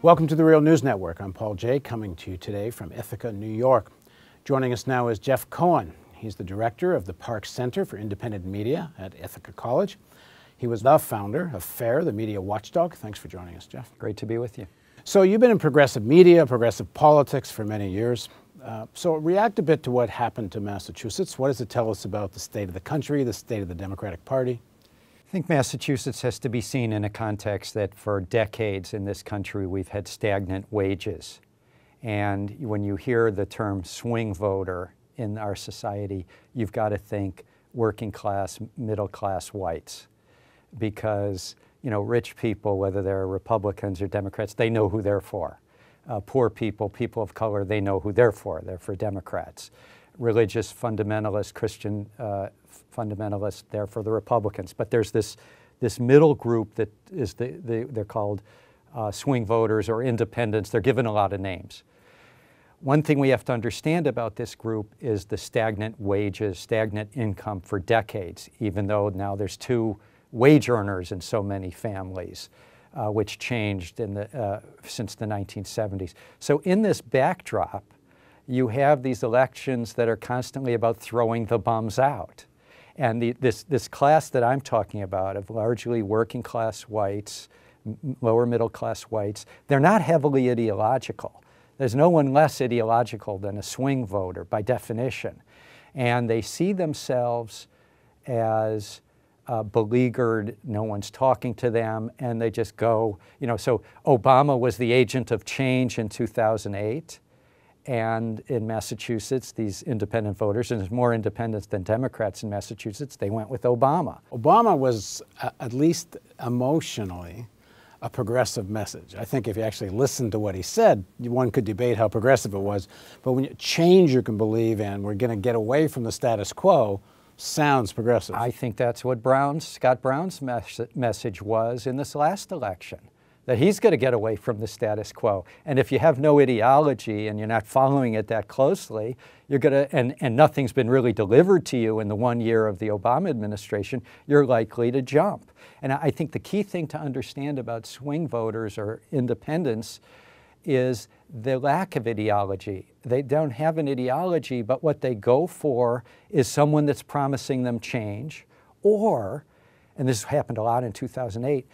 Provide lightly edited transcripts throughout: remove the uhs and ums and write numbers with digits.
Welcome to the Real News Network. I'm Paul Jay, coming to you today from Ithaca, New York. Joining us now is Jeff Cohen. He's the director of the Park Center for Independent Media at Ithaca College. He was the founder of FAIR, the media watchdog. Thanks for joining us, Jeff. Great to be with you. So you've been in progressive media, progressive politics for many years. So react a bit to what happened to Massachusetts. What does it tell us about the state of the country, the state of the Democratic Party? I think Massachusetts has to be seen in a context that for decades in this country we've had stagnant wages. And when you hear the term swing voter in our society, you've got to think working class, middle class whites. Because, rich people, whether they're Republicans or Democrats, they know who they're for. Poor people, people of color, they know who they're for. They're for Democrats. Religious fundamentalists, Christian fundamentalists, they're for the Republicans. But there's this middle group that is they're called swing voters or independents. They're given a lot of names. One thing we have to understand about this group is the stagnant wages, stagnant income for decades, even though now there's two wage earners in so many families, which changed since the 1970s. So in this backdrop, you have these elections that are constantly about throwing the bums out. And this class that I'm talking about of largely working class whites, lower middle class whites, they're not heavily ideological. There's no one less ideological than a swing voter by definition. And they see themselves as beleaguered, no one's talking to them, and they just go, so Obama was the agent of change in 2008. And in Massachusetts, these independent voters, and there's more independents than Democrats in Massachusetts, they went with Obama. Obama was, at least emotionally, a progressive message. I think if you actually listen to what he said, one could debate how progressive it was, but when you change you can believe in, we're going to get away from the status quo, sounds progressive. I think that's what Scott Brown's message was in this last election. That he's going to get away from the status quo. And if you have no ideology and you're not following it that closely, you're going to, and nothing's been really delivered to you in the 1 year of the Obama administration, you're likely to jump. And I think the key thing to understand about swing voters or independents is the lack of ideology. They don't have an ideology, but what they go for is someone that's promising them change, or, and this happened a lot in 2008,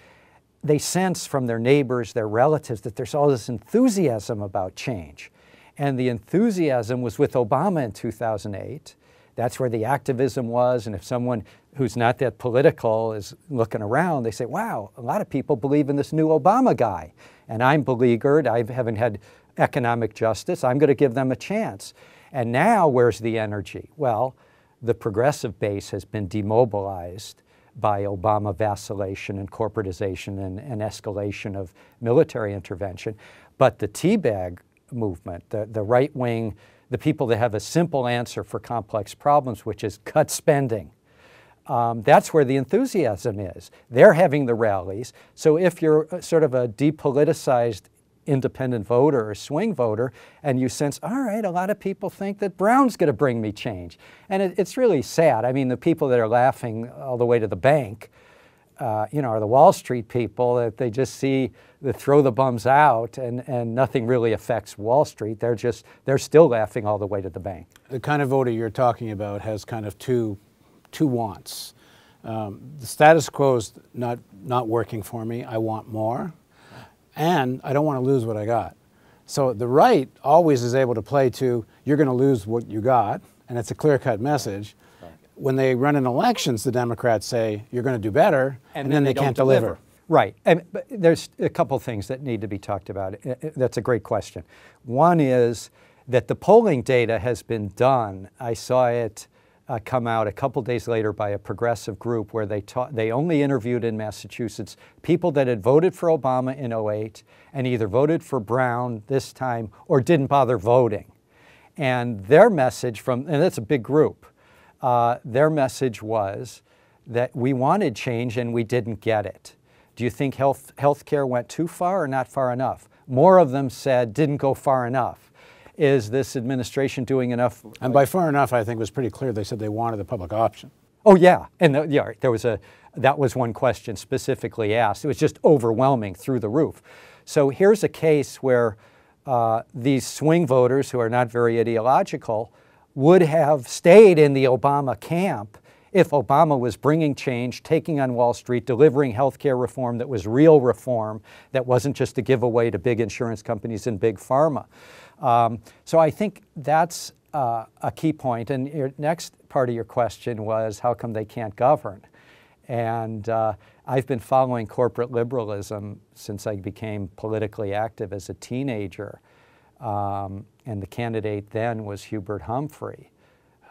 they sense from their neighbors, their relatives, that there's all this enthusiasm about change. And the enthusiasm was with Obama in 2008. That's where the activism was. And if someone who's not that political is looking around, they say, wow, a lot of people believe in this new Obama guy. And I'm beleaguered. I haven't had economic justice. I'm going to give them a chance. And now where's the energy? Well, the progressive base has been demobilized by Obama vacillation and corporatization and escalation of military intervention. But the teabag movement, the right wing, the people that have a simple answer for complex problems, which is cut spending, that's where the enthusiasm is. They're having the rallies. So if you're sort of a depoliticized independent voter or swing voter, and you sense, all right, a lot of people think that Brown's going to bring me change. And it's really sad. I mean, the people that are laughing all the way to the bank, are the Wall Street people that they just see the throw the bums out and nothing really affects Wall Street. They're still laughing all the way to the bank. The kind of voter you're talking about has kind of two wants. The status quo is not working for me. I want more. And I don't want to lose what I got. So the right always is able to play to, you're going to lose what you got, and it's a clear-cut message. Right. When they run in elections, the Democrats say, you're going to do better, and then they can't deliver. Right. But there's a couple things that need to be talked about. That's a great question. One is that the polling data has been done. I saw it come out a couple days later by a progressive group where they only interviewed in Massachusetts people that had voted for Obama in '08 and either voted for Brown this time or didn't bother voting. And their message and that's a big group, their message was that we wanted change and we didn't get it. Do you think health care went too far or not far enough? More of them said didn't go far enough. Is this administration doing enough? And by far enough, I think, was pretty clear. They said they wanted the public option. Oh, yeah. And that was one question specifically asked. It was just overwhelming through the roof. So here's a case where these swing voters who are not very ideological would have stayed in the Obama camp if Obama was bringing change, taking on Wall Street, delivering health care reform that was real reform, that wasn't just a giveaway to big insurance companies and big pharma. So I think that's a key point. And your next part of your question was, how come they can't govern? And I've been following corporate liberalism since I became politically active as a teenager. And the candidate then was Hubert Humphrey,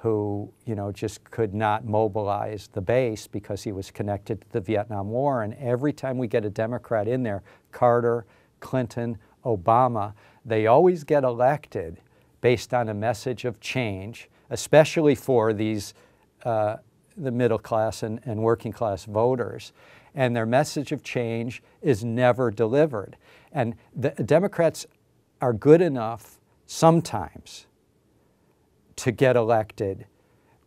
who, just could not mobilize the base because he was connected to the Vietnam War. And every time we get a Democrat in there, Carter, Clinton, Obama, they always get elected based on a message of change, especially for these the middle class and working class voters. And their message of change is never delivered. And the Democrats are good enough sometimes to get elected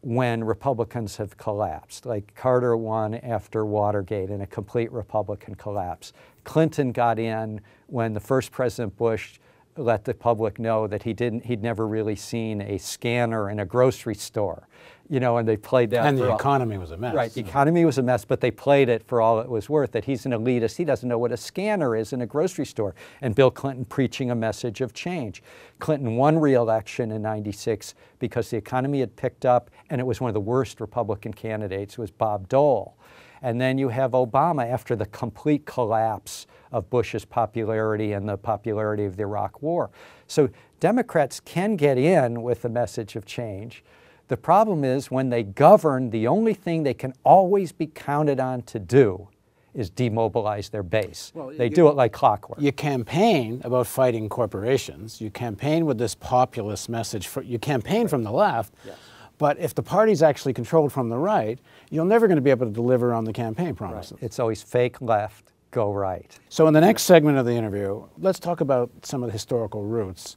when Republicans have collapsed. Like Carter won after Watergate in a complete Republican collapse. Clinton got in when the first President Bush let the public know that he'd never really seen a scanner in a grocery store, and they played that. And the economy was a mess. Right, the economy was a mess, but they played it for all it was worth, that he's an elitist, he doesn't know what a scanner is in a grocery store. And Bill Clinton preaching a message of change. Clinton won re-election in '96 because the economy had picked up, and it was one of the worst Republican candidates was Bob Dole. And then you have Obama after the complete collapse of Bush's popularity and the popularity of the Iraq War. So Democrats can get in with the message of change. The problem is when they govern, the only thing they can always be counted on to do is demobilize their base. Well, they do it like clockwork. You campaign about fighting corporations. You campaign with this populist message. You campaign from the left. Yes. But if the party's actually controlled from the right, you're never going to be able to deliver on the campaign promises. Right. It's always fake left, go right. So in the next segment of the interview, let's talk about some of the historical roots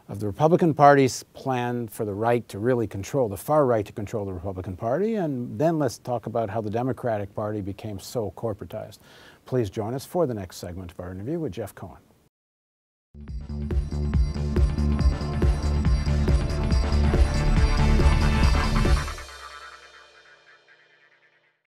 of the Republican Party's plan for the right to really control, the far right to control the Republican Party, and then let's talk about how the Democratic Party became so corporatized. Please join us for the next segment of our interview with Jeff Cohen.